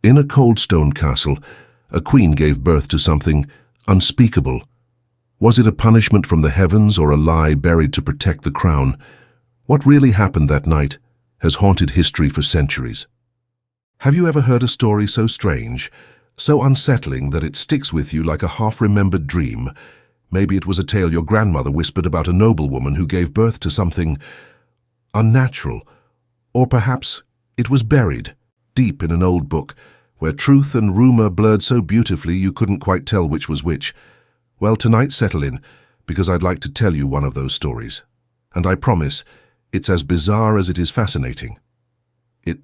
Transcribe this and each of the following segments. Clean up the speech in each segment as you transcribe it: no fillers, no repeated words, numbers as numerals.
In a cold stone castle, a queen gave birth to something unspeakable. Was it a punishment from the heavens or a lie buried to protect the crown? What really happened that night has haunted history for centuries. Have you ever heard a story so strange, so unsettling that it sticks with you like a half-remembered dream? Maybe it was a tale your grandmother whispered about a noblewoman who gave birth to something unnatural. Or perhaps it was buried deep in an old book, where truth and rumor blurred so beautifully you couldn't quite tell which was which. Well, tonight settle in, because I'd like to tell you one of those stories. And I promise, it's as bizarre as it is fascinating. It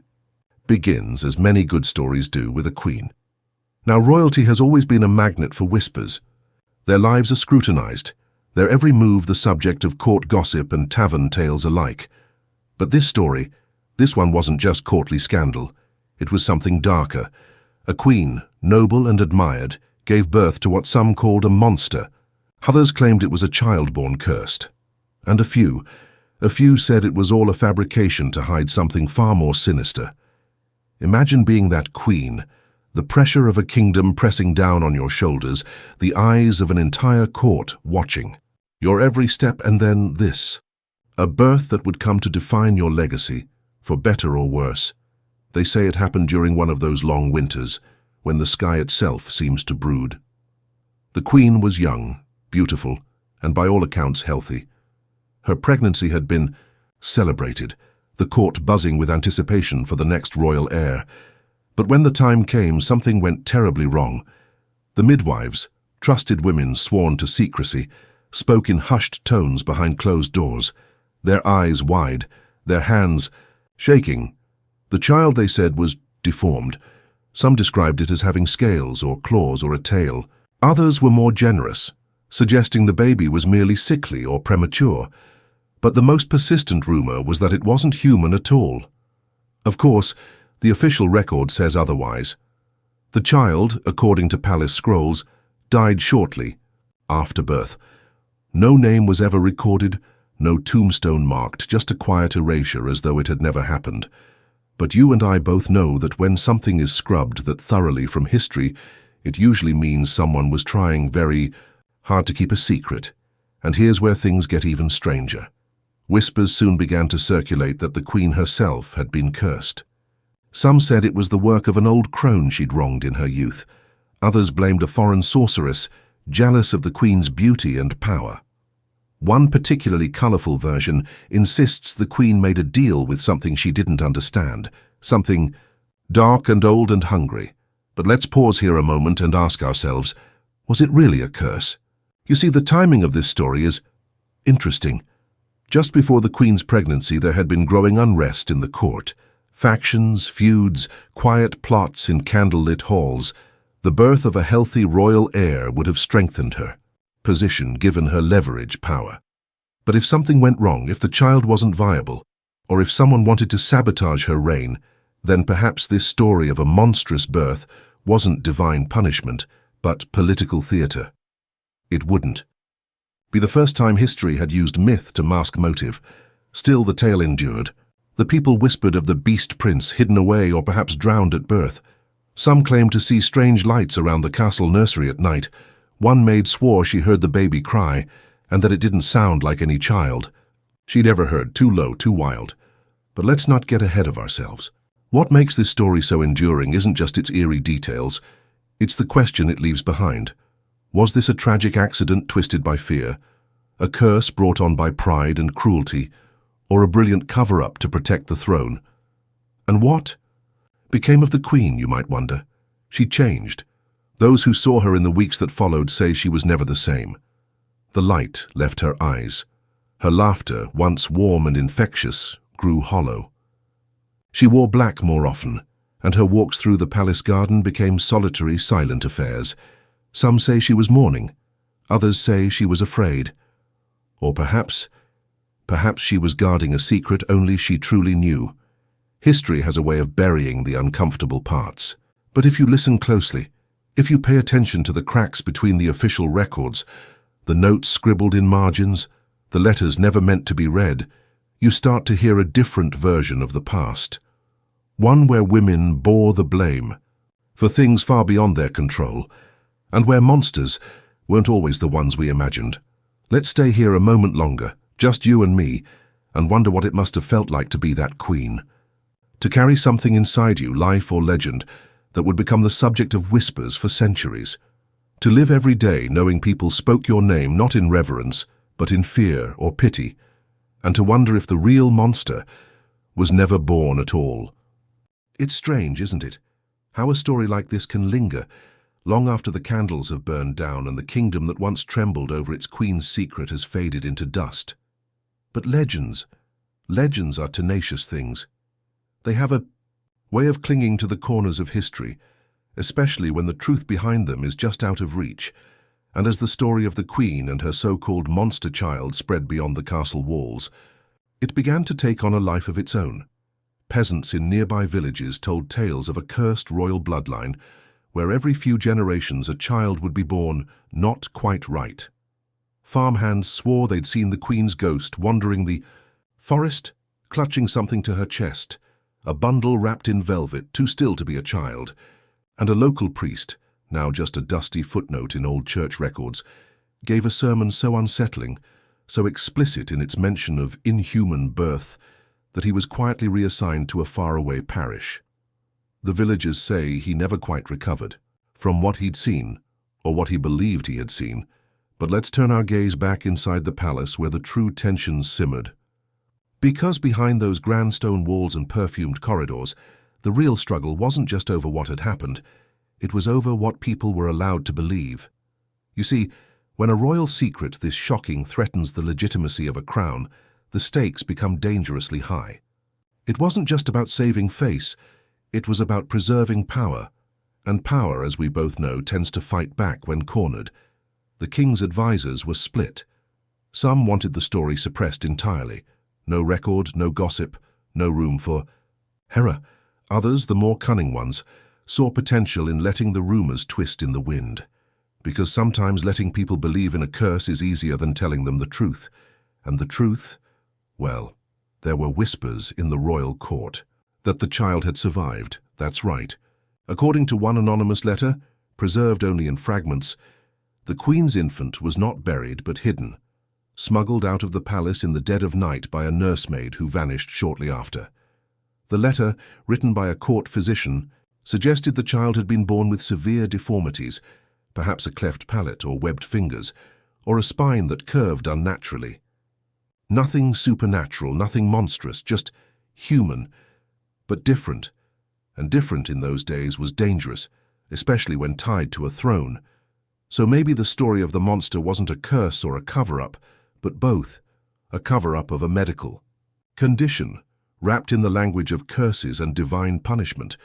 begins, as many good stories do, with a queen. Now, royalty has always been a magnet for whispers. Their lives are scrutinized, their every move the subject of court gossip and tavern tales alike. But this story, this one wasn't just courtly scandal. It was something darker. A queen, noble and admired, gave birth to what some called a monster. Others claimed it was a child born cursed. And a few said it was all a fabrication to hide something far more sinister. Imagine being that queen, the pressure of a kingdom pressing down on your shoulders, the eyes of an entire court watching. Your every step, and then this. A birth that would come to define your legacy, for better or worse. They say it happened during one of those long winters, when the sky itself seems to brood. The queen was young, beautiful, and by all accounts healthy. Her pregnancy had been celebrated, the court buzzing with anticipation for the next royal heir. But when the time came, something went terribly wrong. The midwives, trusted women sworn to secrecy, spoke in hushed tones behind closed doors, their eyes wide, their hands shaking. The child, they said, was deformed. Some described it as having scales or claws or a tail. Others were more generous, suggesting the baby was merely sickly or premature. But the most persistent rumor was that it wasn't human at all. Of course, the official record says otherwise. The child, according to palace scrolls, died shortly after birth. No name was ever recorded, no tombstone marked, just a quiet erasure as though it had never happened. But you and I both know that when something is scrubbed that thoroughly from history, it usually means someone was trying very hard to keep a secret. And here's where things get even stranger. Whispers soon began to circulate that the queen herself had been cursed. Some said it was the work of an old crone she'd wronged in her youth. Others blamed a foreign sorceress, jealous of the queen's beauty and power. One particularly colorful version insists the queen made a deal with something she didn't understand, something dark and old and hungry. But let's pause here a moment and ask ourselves, was it really a curse? You see, the timing of this story is interesting. Just before the queen's pregnancy, there had been growing unrest in the court. Factions, feuds, quiet plots in candlelit halls. The birth of a healthy royal heir would have strengthened her position, given her leverage power. But if something went wrong, if the child wasn't viable, or if someone wanted to sabotage her reign, then perhaps this story of a monstrous birth wasn't divine punishment, but political theater. It wouldn't be the first time history had used myth to mask motive. Still, the tale endured. The people whispered of the beast prince hidden away or perhaps drowned at birth. Some claimed to see strange lights around the castle nursery at night. One maid swore she heard the baby cry, and that it didn't sound like any child she'd ever heard, too low, too wild. But let's not get ahead of ourselves. What makes this story so enduring isn't just its eerie details, it's the question it leaves behind. Was this a tragic accident twisted by fear, a curse brought on by pride and cruelty, or a brilliant cover-up to protect the throne? And what became of the queen, you might wonder? She changed. Those who saw her in the weeks that followed say she was never the same. The light left her eyes. Her laughter, once warm and infectious, grew hollow. She wore black more often, and her walks through the palace garden became solitary, silent affairs. Some say she was mourning. Others say she was afraid. Or perhaps she was guarding a secret only she truly knew. History has a way of burying the uncomfortable parts. But if you listen closely, if you pay attention to the cracks between the official records, the notes scribbled in margins, the letters never meant to be read, you start to hear a different version of the past. One where women bore the blame, for things far beyond their control, and where monsters weren't always the ones we imagined. Let's stay here a moment longer, just you and me, and wonder what it must have felt like to be that queen. To carry something inside you, life or legend, that would become the subject of whispers for centuries. To live every day knowing people spoke your name not in reverence, but in fear or pity, and to wonder if the real monster was never born at all. It's strange, isn't it, how a story like this can linger long after the candles have burned down and the kingdom that once trembled over its queen's secret has faded into dust. But legends are tenacious things. They have a way of clinging to the corners of history, especially when the truth behind them is just out of reach, and as the story of the queen and her so-called monster child spread beyond the castle walls, it began to take on a life of its own. Peasants in nearby villages told tales of a cursed royal bloodline where every few generations a child would be born not quite right. Farmhands swore they'd seen the queen's ghost wandering the forest, clutching something to her chest, a bundle wrapped in velvet too still to be a child, and a local priest, now just a dusty footnote in old church records, gave a sermon so unsettling, so explicit in its mention of inhuman birth, that he was quietly reassigned to a faraway parish. The villagers say he never quite recovered from what he'd seen, or what he believed he had seen, but let's turn our gaze back inside the palace where the true tensions simmered. Because behind those grand stone walls and perfumed corridors, the real struggle wasn't just over what had happened, it was over what people were allowed to believe. You see, when a royal secret this shocking threatens the legitimacy of a crown, the stakes become dangerously high. It wasn't just about saving face, it was about preserving power, and power, as we both know, tends to fight back when cornered. The king's advisors were split. Some wanted the story suppressed entirely. No record, no gossip, no room for error. Others, the more cunning ones, saw potential in letting the rumors twist in the wind. Because sometimes letting people believe in a curse is easier than telling them the truth. And the truth, well, there were whispers in the royal court that the child had survived, that's right. According to one anonymous letter, preserved only in fragments, the queen's infant was not buried but hidden, smuggled out of the palace in the dead of night by a nursemaid who vanished shortly after. The letter, written by a court physician, suggested the child had been born with severe deformities, perhaps a cleft palate or webbed fingers, or a spine that curved unnaturally. Nothing supernatural, nothing monstrous, just human, but different. And different in those days was dangerous, especially when tied to a throne. So maybe the story of the monster wasn't a curse or a cover-up, but both, a cover-up of a medical condition, wrapped in the language of curses and divine punishment,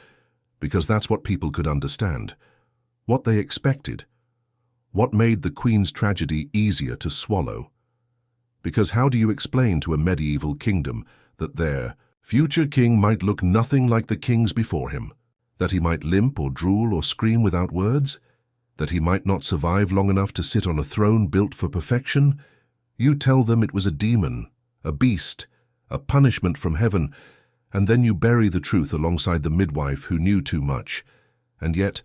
because that's what people could understand, what they expected, what made the queen's tragedy easier to swallow. Because how do you explain to a medieval kingdom that their future king might look nothing like the kings before him, that he might limp or drool or scream without words, that he might not survive long enough to sit on a throne built for perfection? You tell them it was a demon, a beast, a punishment from heaven, and then you bury the truth alongside the midwife who knew too much. And yet,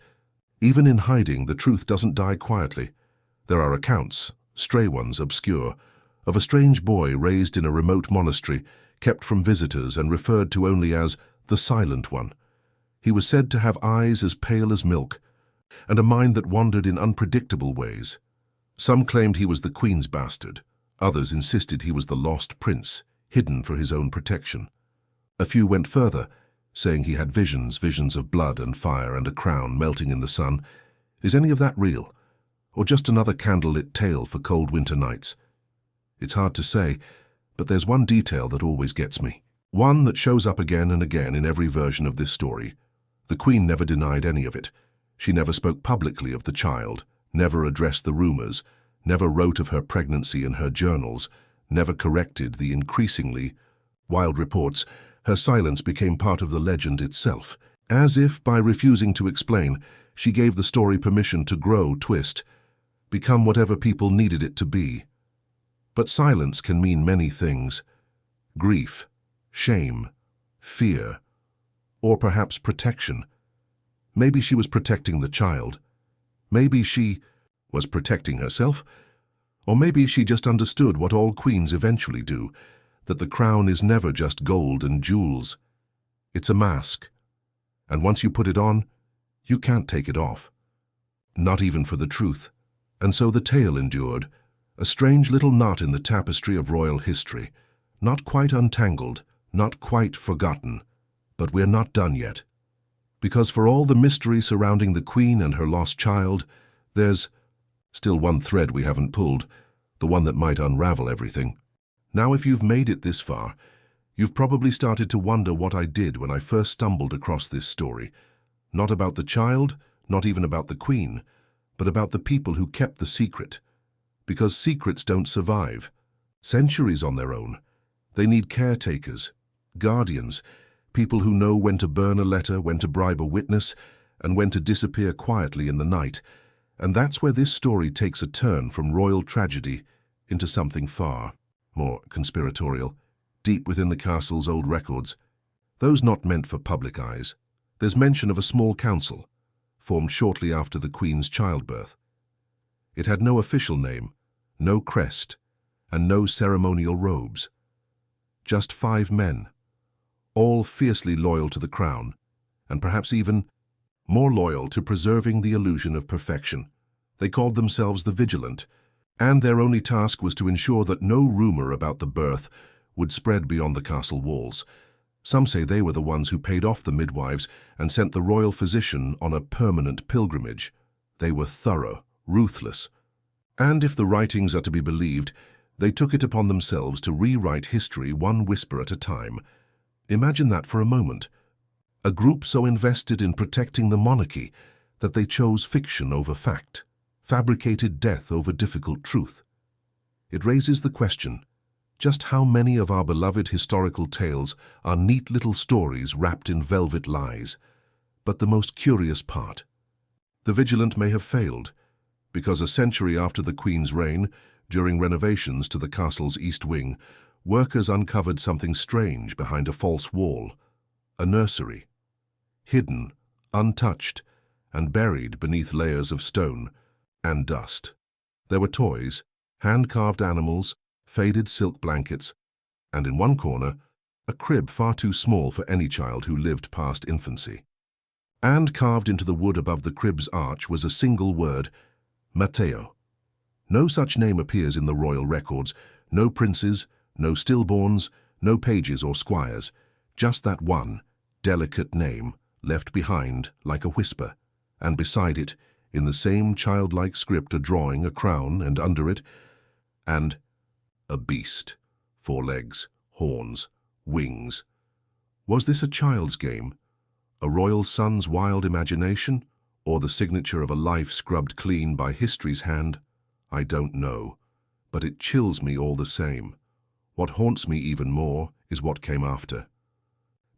even in hiding, the truth doesn't die quietly. There are accounts, stray ones, obscure, of a strange boy raised in a remote monastery, kept from visitors and referred to only as the Silent One. He was said to have eyes as pale as milk, and a mind that wandered in unpredictable ways. Some claimed he was the queen's bastard. Others insisted he was the lost prince, hidden for his own protection. A few went further, saying he had visions of blood and fire and a crown melting in the sun. Is any of that real? Or just another candlelit tale for cold winter nights? It's hard to say, but there's one detail that always gets me. One that shows up again and again in every version of this story. The queen never denied any of it. She never spoke publicly of the child, never addressed the rumors, never wrote of her pregnancy in her journals, never corrected the increasingly wild reports. Her silence became part of the legend itself, as if by refusing to explain, she gave the story permission to grow, twist, become whatever people needed it to be. But silence can mean many things: grief, shame, fear, or perhaps protection. Maybe she was protecting the child. Maybe she was protecting herself. Or maybe she just understood what all queens eventually do, that the crown is never just gold and jewels. It's a mask. And once you put it on, you can't take it off. Not even for the truth. And so the tale endured, a strange little knot in the tapestry of royal history, not quite untangled, not quite forgotten. But we're not done yet. Because for all the mystery surrounding the queen and her lost child, there's still one thread we haven't pulled, the one that might unravel everything. Now, if you've made it this far, you've probably started to wonder what I did when I first stumbled across this story. Not about the child, not even about the queen, but about the people who kept the secret. Because secrets don't survive centuries on their own. They need caretakers, guardians, people who know when to burn a letter, when to bribe a witness, and when to disappear quietly in the night. And that's where this story takes a turn from royal tragedy into something far more conspiratorial, deep within the castle's old records. Those not meant for public eyes. There's mention of a small council, formed shortly after the Queen's childbirth. It had no official name, no crest, and no ceremonial robes. Just 5 men, all fiercely loyal to the crown, and perhaps even more loyal to preserving the illusion of perfection. They called themselves the Vigilant, and their only task was to ensure that no rumor about the birth would spread beyond the castle walls. Some say they were the ones who paid off the midwives and sent the royal physician on a permanent pilgrimage. They were thorough, ruthless. And if the writings are to be believed, they took it upon themselves to rewrite history one whisper at a time. Imagine that for a moment. A group so invested in protecting the monarchy that they chose fiction over fact, fabricated death over difficult truth. It raises the question, just how many of our beloved historical tales are neat little stories wrapped in velvet lies? But the most curious part, the Vigilant may have failed, because a century after the Queen's reign, during renovations to the castle's east wing, workers uncovered something strange behind a false wall, a nursery, hidden, untouched, and buried beneath layers of stone and dust. There were toys, hand-carved animals, faded silk blankets, and in one corner, a crib far too small for any child who lived past infancy. And carved into the wood above the crib's arch was a single word, Matteo. No such name appears in the royal records, no princes, no stillborns, no pages or squires, just that one, delicate name, left behind like a whisper, and beside it, in the same childlike script, a drawing, a crown, and under it, and a beast, 4 legs, horns, wings. Was this a child's game, a royal son's wild imagination, or the signature of a life scrubbed clean by history's hand? I don't know, but it chills me all the same. What haunts me even more is what came after.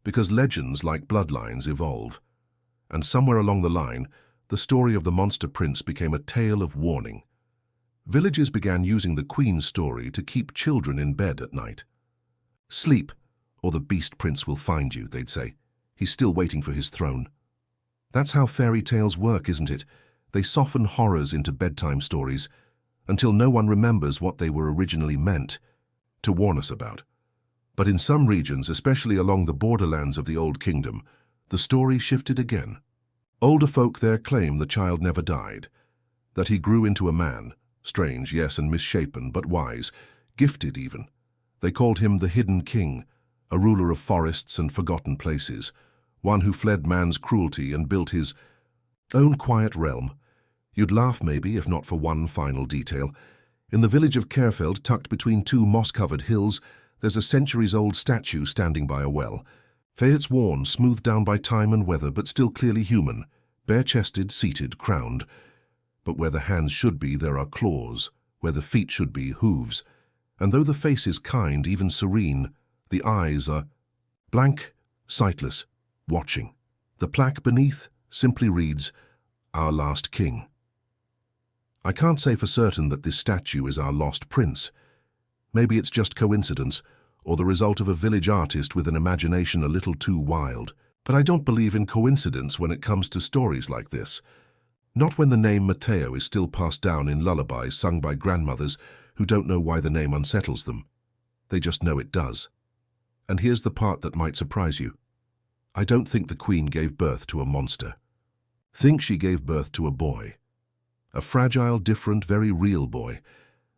Because legends, like bloodlines, evolve, and somewhere along the line, the story of the monster prince became a tale of warning. Villages began using the Queen's story to keep children in bed at night. Sleep, or the beast prince will find you, they'd say. He's still waiting for his throne. That's how fairy tales work, isn't it? They soften horrors into bedtime stories, until no one remembers what they were originally meant to warn us about. But in some regions, especially along the borderlands of the Old Kingdom, the story shifted again. Older folk there claim the child never died, that he grew into a man, strange, yes, and misshapen, but wise, gifted even. They called him the Hidden King, a ruler of forests and forgotten places, one who fled man's cruelty and built his own quiet realm. You'd laugh maybe, if not for one final detail. In the village of Caerfeld, tucked between 2 moss-covered hills, there's a centuries-old statue standing by a well. It's worn, smoothed down by time and weather, but still clearly human, bare-chested, seated, crowned. But where the hands should be, there are claws, where the feet should be, hooves. And though the face is kind, even serene, the eyes are blank, sightless, watching. The plaque beneath simply reads, "Our Last King." I can't say for certain that this statue is our lost prince. Maybe it's just coincidence, or the result of a village artist with an imagination a little too wild. But I don't believe in coincidence when it comes to stories like this. Not when the name Matteo is still passed down in lullabies sung by grandmothers who don't know why the name unsettles them. They just know it does. And here's the part that might surprise you. I don't think the Queen gave birth to a monster. Think she gave birth to a boy. A fragile, different, very real boy.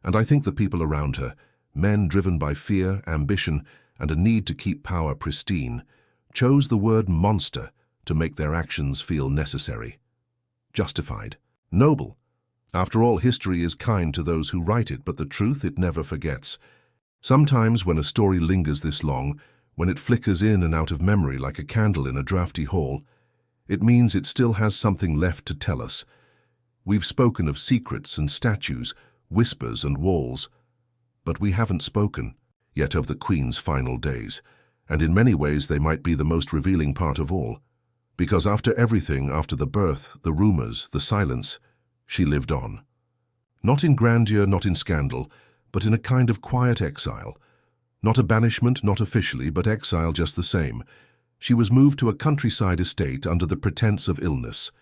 And I think the people around her, men driven by fear, ambition, and a need to keep power pristine, chose the word monster to make their actions feel necessary. Justified. Noble. After all, history is kind to those who write it, but the truth it never forgets. Sometimes when a story lingers this long, when it flickers in and out of memory like a candle in a drafty hall, it means it still has something left to tell us. We've spoken of secrets and statues, whispers and walls, but we haven't spoken yet of the Queen's final days, and in many ways they might be the most revealing part of all. Because after everything, after the birth, the rumors, the silence, she lived on. Not in grandeur, not in scandal, but in a kind of quiet exile. Not a banishment, not officially, but exile just the same. She was moved to a countryside estate under the pretense of illness.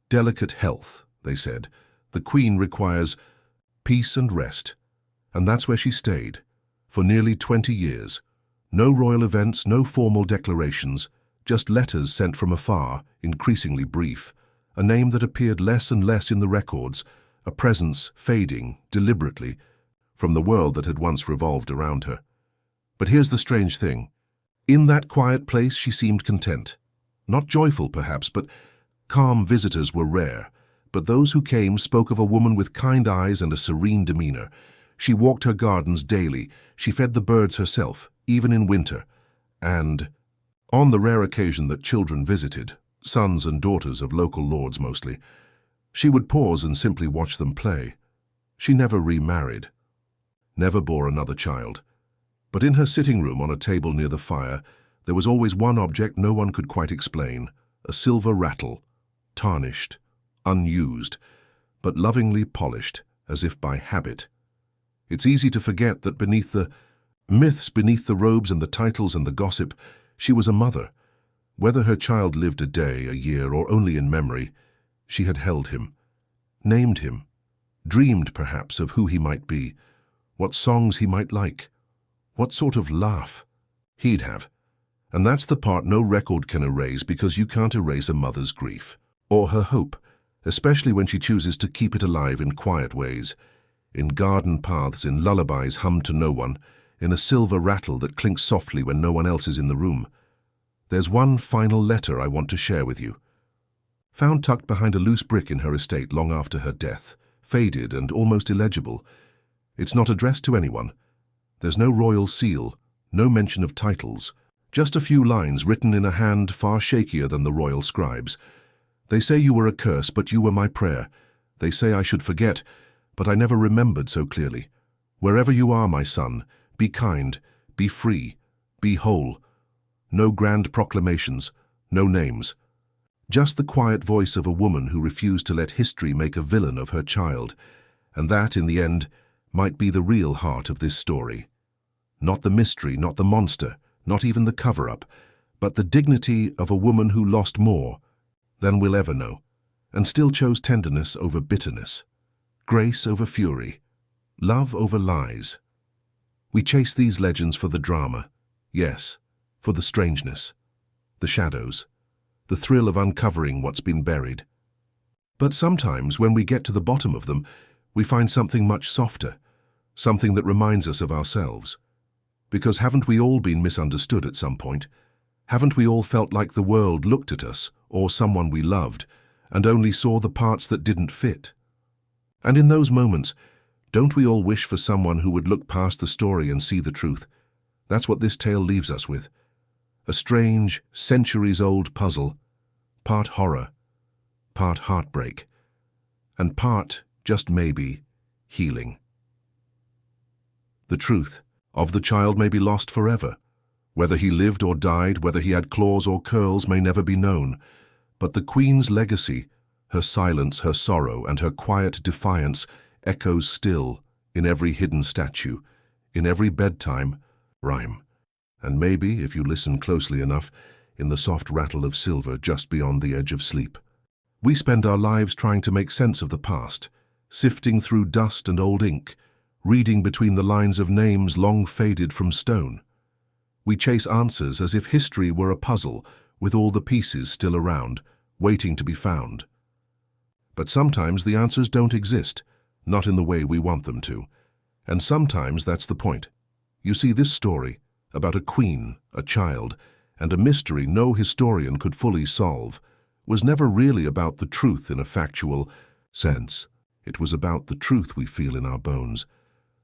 Delicate health, they said. The Queen requires peace and rest. And that's where she stayed, for nearly 20 years. No royal events, no formal declarations, just letters sent from afar, increasingly brief, a name that appeared less and less in the records, a presence fading, deliberately, from the world that had once revolved around her. But here's the strange thing. In that quiet place she seemed content. Not joyful, perhaps, but calm. Visitors were rare, but those who came spoke of a woman with kind eyes and a serene demeanor. She walked her gardens daily, she fed the birds herself, even in winter, and on the rare occasion that children visited, sons and daughters of local lords mostly, she would pause and simply watch them play. She never remarried, never bore another child. But in her sitting room on a table near the fire, there was always one object no one could quite explain, a silver rattle, tarnished, unused, but lovingly polished, as if by habit. It's easy to forget that beneath the myths, beneath the robes and the titles and the gossip, she was a mother. Whether her child lived a day, a year, or only in memory, she had held him, named him, dreamed perhaps of who he might be, what songs he might like, what sort of laugh he'd have. And that's the part no record can erase, because you can't erase a mother's grief, or her hope, especially when she chooses to keep it alive in quiet ways, in garden paths, in lullabies hummed to no one, in a silver rattle that clinks softly when no one else is in the room. There's one final letter I want to share with you. Found tucked behind a loose brick in her estate long after her death, faded and almost illegible. It's not addressed to anyone. There's no royal seal, no mention of titles, just a few lines written in a hand far shakier than the royal scribes. They say you were a curse, but you were my prayer. They say I should forget, but I never remembered so clearly. Wherever you are, my son, be kind, be free, be whole. No grand proclamations, no names. Just the quiet voice of a woman who refused to let history make a villain of her child, and that, in the end, might be the real heart of this story. Not the mystery, not the monster, not even the cover-up, but the dignity of a woman who lost more than we'll ever know, and still chose tenderness over bitterness, grace over fury, love over lies. We chase these legends for the drama, yes, for the strangeness, the shadows, the thrill of uncovering what's been buried. But sometimes, when we get to the bottom of them, we find something much softer, something that reminds us of ourselves. Because haven't we all been misunderstood at some point? Haven't we all felt like the world looked at us, or someone we loved, and only saw the parts that didn't fit? And in those moments, don't we all wish for someone who would look past the story and see the truth? That's what this tale leaves us with. A strange, centuries-old puzzle, part horror, part heartbreak, and part, just maybe, healing. The truth of the child may be lost forever. Whether he lived or died, whether he had claws or curls, may never be known. But the Queen's legacy, her silence, her sorrow, and her quiet defiance echoes still in every hidden statue, in every bedtime rhyme. And maybe, if you listen closely enough, in the soft rattle of silver just beyond the edge of sleep. We spend our lives trying to make sense of the past, sifting through dust and old ink, reading between the lines of names long faded from stone. We chase answers as if history were a puzzle with all the pieces still around, waiting to be found. But sometimes the answers don't exist, not in the way we want them to. And sometimes that's the point. You see, this story, about a queen, a child, and a mystery no historian could fully solve, was never really about the truth in a factual sense. It was about the truth we feel in our bones,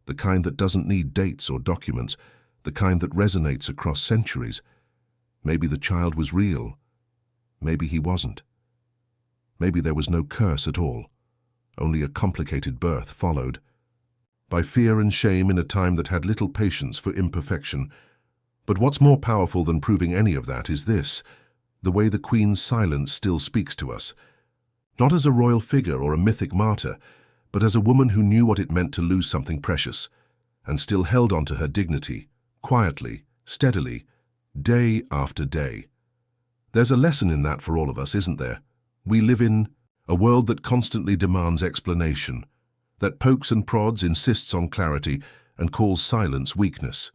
the kind that doesn't need dates or documents, the kind that resonates across centuries. Maybe the child was real. Maybe he wasn't. Maybe there was no curse at all. Only a complicated birth followed. By fear and shame in a time that had little patience for imperfection. But what's more powerful than proving any of that is this, the way the Queen's silence still speaks to us. Not as a royal figure or a mythic martyr, but as a woman who knew what it meant to lose something precious, and still held on to her dignity, quietly, steadily, day after day. There's a lesson in that for all of us, isn't there? We live in a world that constantly demands explanation, that pokes and prods, insists on clarity, and calls silence weakness.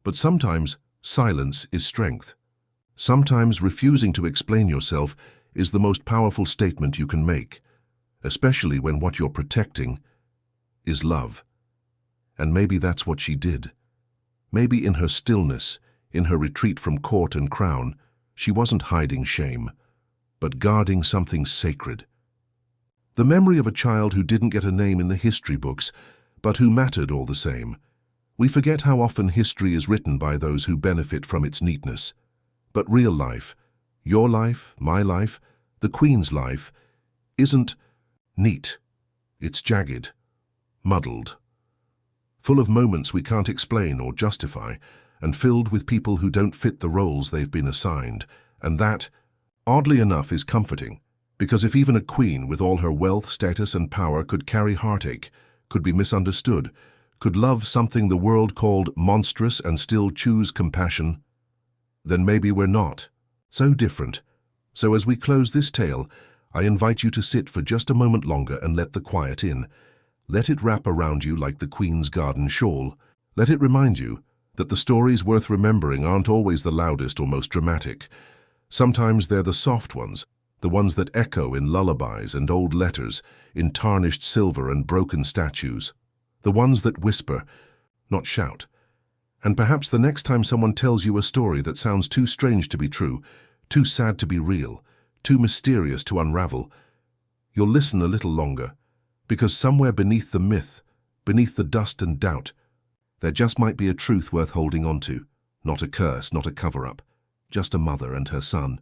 But sometimes silence is strength. Sometimes refusing to explain yourself is the most powerful statement you can make, especially when what you're protecting is love. And maybe that's what she did. Maybe in her stillness, in her retreat from court and crown, she wasn't hiding shame, but guarding something sacred. The memory of a child who didn't get a name in the history books, but who mattered all the same. We forget how often history is written by those who benefit from its neatness. But real life, your life, my life, the Queen's life, isn't neat. It's jagged, muddled, full of moments we can't explain or justify, and filled with people who don't fit the roles they've been assigned. And that, oddly enough, is comforting, because if even a queen with all her wealth, status, and power could carry heartache, could be misunderstood, could love something the world called monstrous and still choose compassion, then maybe we're not so different. So as we close this tale, I invite you to sit for just a moment longer and let the quiet in. Let it wrap around you like the Queen's garden shawl. Let it remind you that the stories worth remembering aren't always the loudest or most dramatic. Sometimes they're the soft ones, the ones that echo in lullabies and old letters, in tarnished silver and broken statues. The ones that whisper, not shout. And perhaps the next time someone tells you a story that sounds too strange to be true, too sad to be real, too mysterious to unravel, you'll listen a little longer, because somewhere beneath the myth, beneath the dust and doubt, there just might be a truth worth holding on to. Not a curse, not a cover-up, just a mother and her son.